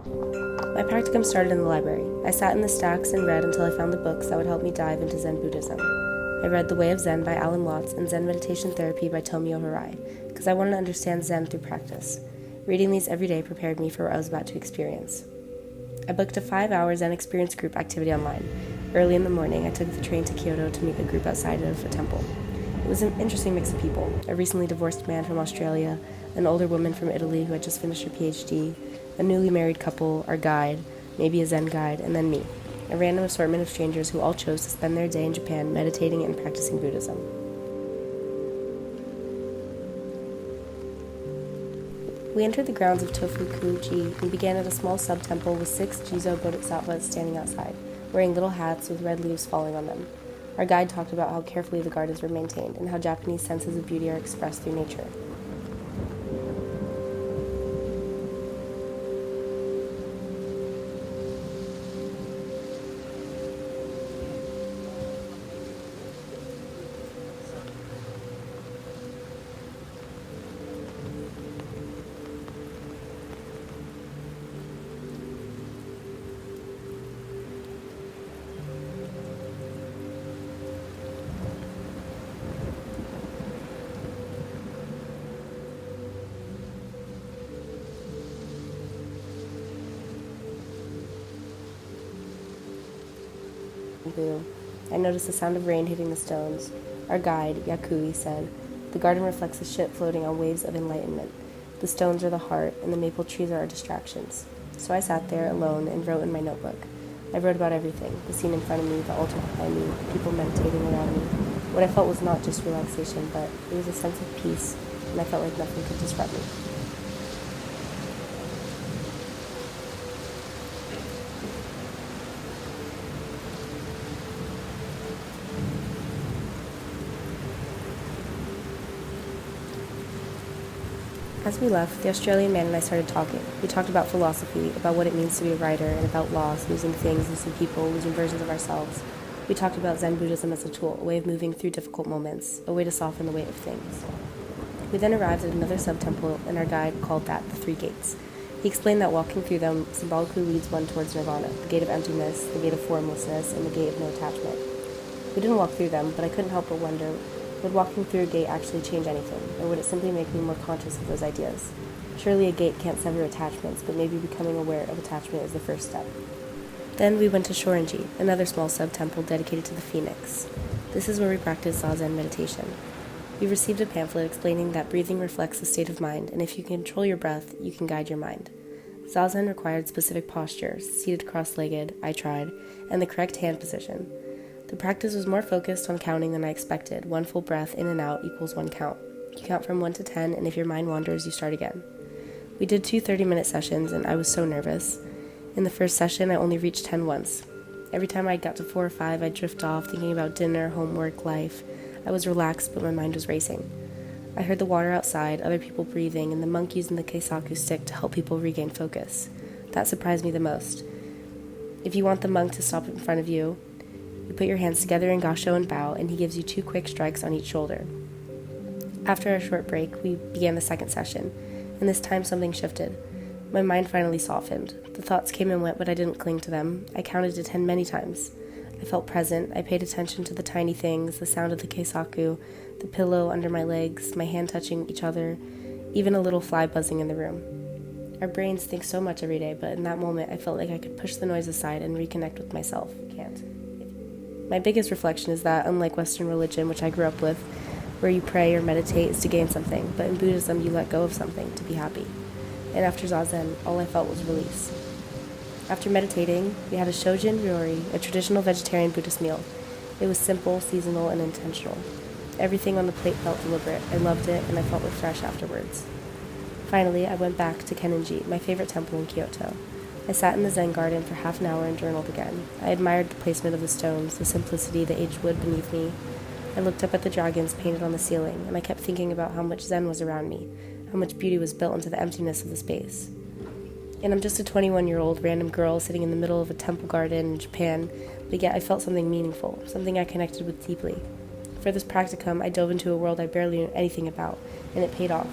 My practicum started in the library. I sat in the stacks and read until I found the books that would help me dive into Zen Buddhism. I read The Way of Zen by Alan Watts and Zen Meditation Therapy by Tomio Hirai, because I wanted to understand Zen through practice. Reading these every day prepared me for what I was about to experience. I booked a 5-hour Zen experience group activity online. Early in the morning, I took the train to Kyoto to meet the group outside of a temple. It was an interesting mix of people: a recently divorced man from Australia, an older woman from Italy who had just finished her PhD, a newly married couple, our guide, maybe a Zen guide, and then me, a random assortment of strangers who all chose to spend their day in Japan meditating and practicing Buddhism. We entered the grounds of Tofuku-ji and began at a small sub-temple with 6 Jizo bodhisattvas standing outside, wearing little hats with red leaves falling on them. Our guide talked about how carefully the gardens were maintained and how Japanese senses of beauty are expressed through nature. Boo. I noticed the sound of rain hitting the stones. Our guide, Yakui, said, "The garden reflects a ship floating on waves of enlightenment. The stones are the heart, and the maple trees are our distractions." So I sat there alone and wrote in my notebook. I wrote about everything: the scene in front of me, the altar behind me, people meditating around me. What I felt was not just relaxation, but it was a sense of peace, and I felt like nothing could disrupt me. As we left, the Australian man and I started talking. We talked about philosophy, about what it means to be a writer, and about loss, losing things, losing people, losing versions of ourselves. We talked about Zen Buddhism as a tool, a way of moving through difficult moments, a way to soften the weight of things. We then arrived at another sub-temple, and our guide called that the Three Gates. He explained that walking through them symbolically leads one towards nirvana, the gate of emptiness, the gate of formlessness, and the gate of no attachment. We didn't walk through them, but I couldn't help but wonder, would walking through a gate actually change anything, or would it simply make me more conscious of those ideas? Surely a gate can't sever attachments, but maybe becoming aware of attachment is the first step. Then we went to Shorinji, another small sub-temple dedicated to the phoenix. This is where we practice Zazen meditation. We received a pamphlet explaining that breathing reflects the state of mind, and if you can control your breath, you can guide your mind. Zazen required specific postures, seated cross-legged, I tried, and the correct hand position. The practice was more focused on counting than I expected. 1 full breath in and out equals 1 count. You count from 1 to 10, and if your mind wanders, you start again. We did 2 30-minute sessions, and I was so nervous. In the first session, I only reached 10 once. Every time I got to 4 or 5, I'd drift off, thinking about dinner, homework, life. I was relaxed, but my mind was racing. I heard the water outside, other people breathing, and the monk using the keisaku stick to help people regain focus. That surprised me the most. If you want the monk to stop in front of you, you put your hands together in gasho and bow, and he gives you 2 quick strikes on each shoulder. After a short break, we began the second session, and this time something shifted. My mind finally softened. The thoughts came and went, but I didn't cling to them. I counted to 10 many times. I felt present. I paid attention to the tiny things, the sound of the keisaku, the pillow under my legs, my hand touching each other, even a little fly buzzing in the room. Our brains think so much every day, but in that moment, I felt like I could push the noise aside and reconnect with myself. Can't. My biggest reflection is that, unlike Western religion, which I grew up with, where you pray or meditate is to gain something, but in Buddhism you let go of something to be happy. And after Zazen, all I felt was release. After meditating, we had a shojin ryori, a traditional vegetarian Buddhist meal. It was simple, seasonal, and intentional. Everything on the plate felt deliberate. I loved it, and I felt refreshed afterwards. Finally, I went back to Kenninji, my favorite temple in Kyoto. I sat in the Zen garden for half an hour and journaled again. I admired the placement of the stones, the simplicity, the aged wood beneath me. I looked up at the dragons painted on the ceiling, and I kept thinking about how much Zen was around me, how much beauty was built into the emptiness of the space. And I'm just a 21-year-old random girl sitting in the middle of a temple garden in Japan, but yet I felt something meaningful, something I connected with deeply. For this practicum, I dove into a world I barely knew anything about, and it paid off.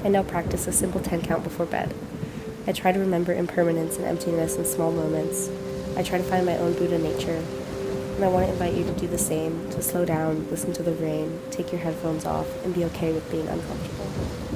I now practice a simple 10 count before bed. I try to remember impermanence and emptiness in small moments. I try to find my own Buddha nature. And I want to invite you to do the same, to slow down, listen to the rain, take your headphones off, and be okay with being uncomfortable.